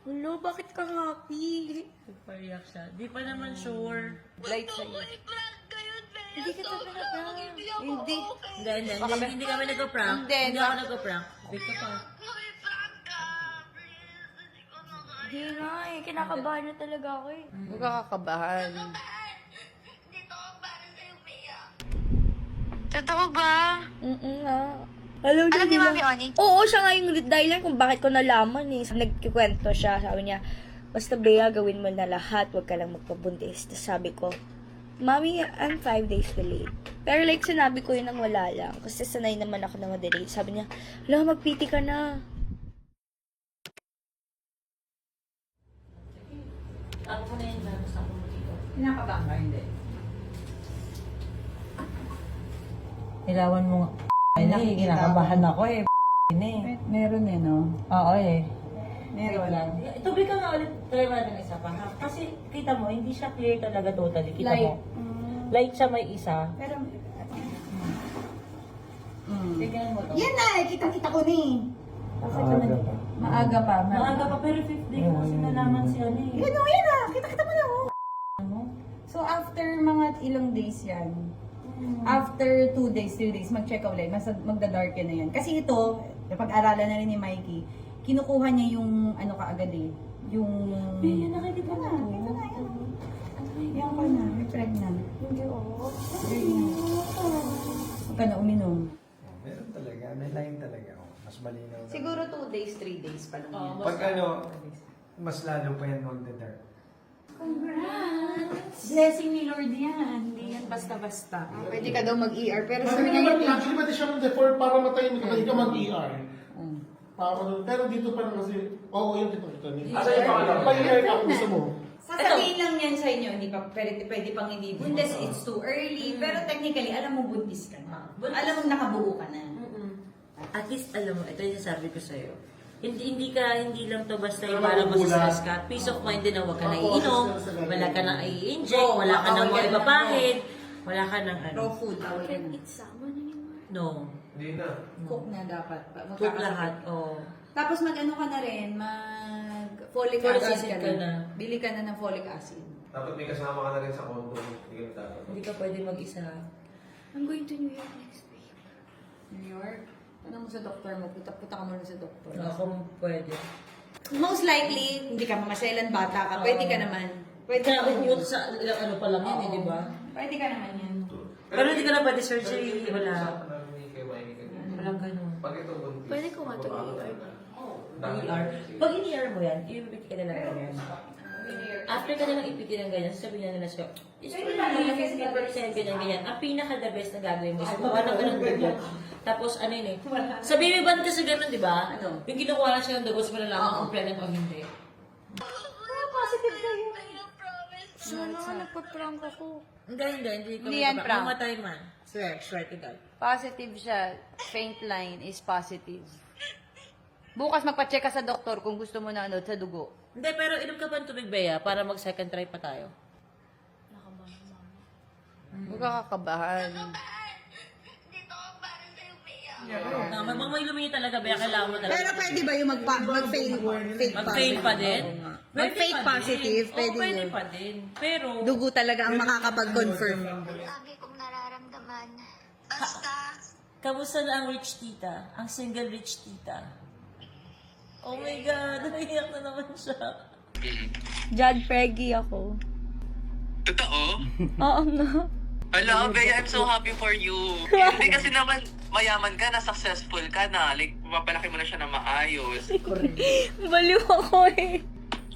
Hello, bakit ka happy? Nagpariyak siya. Di pa naman sure. Light sa'yo. Hindi ka talaga. Hindi. Hindi kami nag-prank. Hindi ako nag-prank. Wait ka pa. Hindi nga eh. Kinakabahan na talaga ako eh. Huwag ka kakabahan. Totoo ba? nga. Alam Alam ni Mami Oni? Oo, siya nga yung dahilan kung bakit ko nalaman eh. Nagkikwento siya, sabi niya, basta Bea, gawin mo na lahat, huwag ka lang magpabuntis. Tapos sabi ko, Mami, I'm 5 days delayed. Pero like, sinabi ko yun nang wala lang. Kasi sanay naman ako na ma-delay. Sabi niya, hala, magpiti ka na. Ako mo na yun, tapos ako mo dito. Kinakabahan ka, hindi. Ilawan mo nga. Ay, kinakabahan ako eh. Meron eh, no? Oo eh. Meron. Tubig ka nga ulit. Try mo natin isa pa. Ha? Kasi kita mo, hindi siya clear talaga totally. Kita mo. Light siya may isa. Pero, Tignan mo to. yan na, kita-kita ko ni. Bakit naman ito? Maaga pa. Maaga pa, pero 5th day ko kasi nalaman si ano eh. Yan o, yan na. Kita-kita mo na o. Ano? So, after mga ilang days yan, after 2 days, 3 days, mag-check ulit, magda-darken na yan. Kasi ito, napag-aralan na rin ni Mikey, kinukuha niya yung ano kaagad eh, yung... Bea, nakikita na. Ito na, yan. Yan ka na, may pregnant. Hindi ako. Huwag ka na uminom. Meron talaga, may line talaga. Mas malinaw. na. Siguro 2 days, 3 days pa lang yan. Pag mas lalo pa yan magda-dark. Blessing ni Lord yan, hindi yan basta-basta. Pwede ka daw mag-ER, pero sir Sabi na naman, yun. actually, pwede siya mag-defer para matahimik ka, hindi ka mag-ER. Pero dito pa rin kasi, oo, yung ito. Pa-ER ka kung gusto mo. Sasabihin lang yan sa inyo, hindi pa pwede pang hindi buntis, it's too early, pero technically, alam mo buntis ka na. Alam mo nakabuo ka na. At least, alam mo, ito yung sasabi ko sa'yo. Hindi lang to basta yung parang masistress ka. Peace of mind din na huwag ka na iinom, wala ka na i-inject, wala ka na mga ibapahid, wala ka ng ano. Raw food, tawag Can't yan. eat salmon anymore. No. Hindi na. Cook na dapat. Cook lahat, oh. Tapos mag-ano ka na rin, mag-folic Folic acid acid ka ka na. na. Bili ka na ng folic acid. Dapat may kasama ka na rin sa condo. Hindi ka dapat. Hindi ka pwede mag-isa. I'm going to New York next week. New York? Tanong mo sa doktor mo, punta ka muna sa doktor. Ako pwede. Most likely, hindi ka mamaselan, bata ka, pwede ka naman. Pwede Kaya ka naman uot yun. sa ilang ano pa lang yan eh, di ba? Pwede ka naman yan. Pero hindi ka na pwede surgery, wala. Usapan namin ni kay Mikey kanina. Walang ganun. Pag ito buntis. Pwede ko nga ito i-ER. ER. Pag in-ER mo yan, ibibigay ka na lang ganyan. After ka nalang ipigil ng ganyan, sasabihin na nila sa'yo, it's really 50% ganyan. Ang pinaka-the best na gagawin mo is kumawa ka ng dugo. Tapos ano yun eh, sa baby band kasi ganun, di ba? Ano? Yung kinukuha lang siya ng dugo, so malalaman kung pregnant o hindi. Positive kayo. Sana nga nagpa-prank ako. Hindi. Hindi yan prank. Mamatay man. Swear to God. Positive siya. Faint line is positive. Bukas magpa-check ka sa doktor kung gusto mo na ano, sa dugo. Hindi, pero inom ka pa ng tubig, Bea, para mag-second try pa tayo. Huwag ka kakabahan. May lumingi talaga, Bea, kailangan mo talaga. Pero pwede ba yung mag-fail Mag-fail pa din? Mag-fake positive, pwede pwede yun. pa din. Pero, Dugo talaga ang makakapag-confirm. Lagi kong nararamdaman. Basta, kamusta na ang rich tita? Ang single rich tita? Oh my God, naiyak na naman siya. Jad Preggy ako. Totoo? Oo nga. Hello, Bea, I'm so happy for you. Hindi kasi naman mayaman ka na, successful ka na. Like, mapapalaki mo na siya na maayos. Baliw ako eh.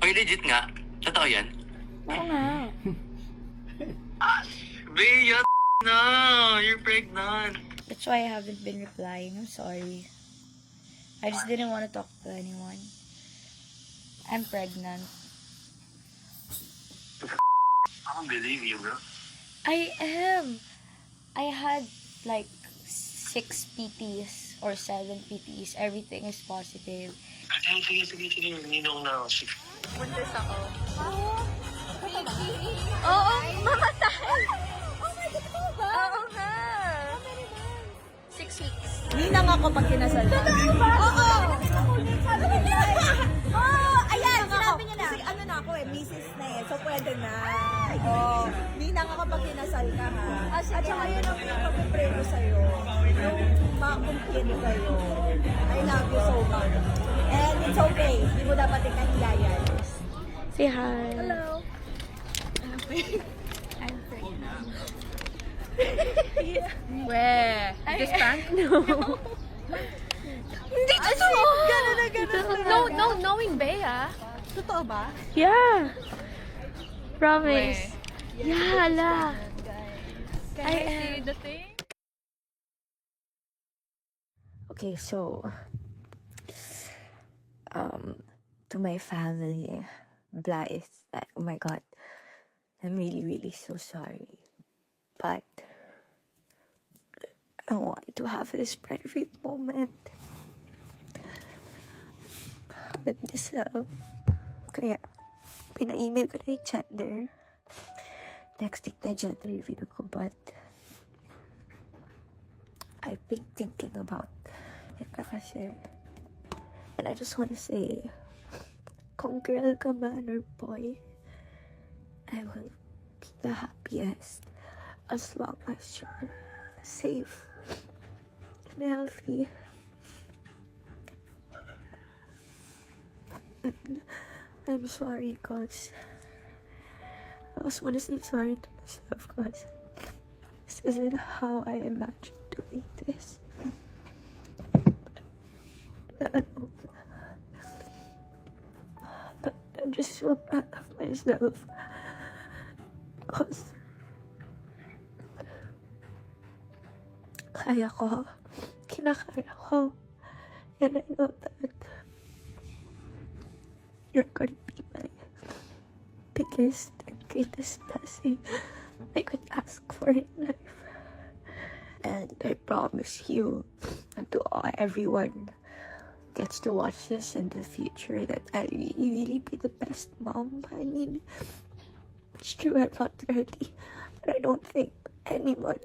Oy, legit nga. Totoo yan? Oo nga. Bea, na! You're pregnant. That's why I haven't been replying. I'm sorry. I just didn't want to talk to anyone. I'm pregnant. I don't believe you, bro. I am. I had like 6 PTs or 7 PTs. Everything is positive. Ay, sige. Ninong na ako. Buntis ako. Oo, mamatay! Oh my God, ba? Oo nga. 6 weeks. Ninang ako pag kinasal. Totoo ba? Oo! Oo, ayan, sinabi Oh, ninang ako pag kinasal ka ha. At saka yun ang pinapag-pray ko sa'yo. Yung ma-complete kayo. I love you so much. And it's okay. Hindi mo dapat ikahiya yan. Say hi. Hello. Where? Is this prank? Hindi totoo! Ganun na ganun. No, knowing Bea. Totoo ba? Yeah. Promise. Yeah, la. Can I see the thing? Okay, so to my family, Blythe, oh my god, I'm really so sorry, but I want to have this private moment with myself. Kaya pina-email ko na yung gender, next week na gender review ko, but I've been thinking about it na kasi. And I just want to say, kung girl ka man or boy, I will be the happiest as long as you're safe and healthy. And I'm sorry, cause I also want to say sorry to myself, cause this isn't how I imagined doing this. But I'm just so proud of myself. Cause kaya ko, kinakaya ko, and I know that you're gonna be my biggest and greatest blessing I could ask for in life. And I promise you, and to everyone gets to watch this in the future, that I really be the best mom. I mean, it's true, I'm not 30, but I don't think anyone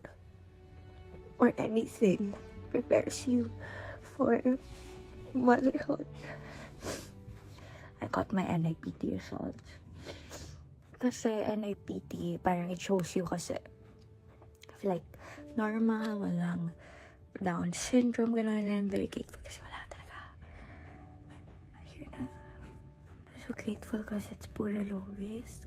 or anything prepares you for motherhood. I got my NIPT results. Kasi NIPT, parang it shows you kasi like normal, walang Down syndrome, gano'n, and I'm very grateful kasi wala talaga. Ayun na. I'm so grateful kasi it's pura low risk.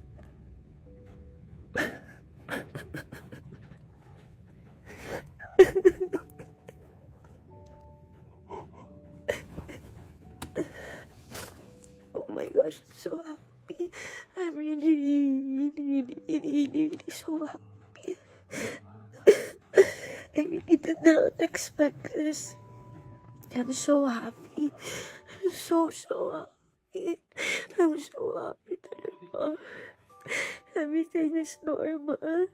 Oh my gosh, I'm so happy. I'm really so happy. I really did not expect this. I'm so happy. I'm so happy. I'm so happy talaga. Everything is normal.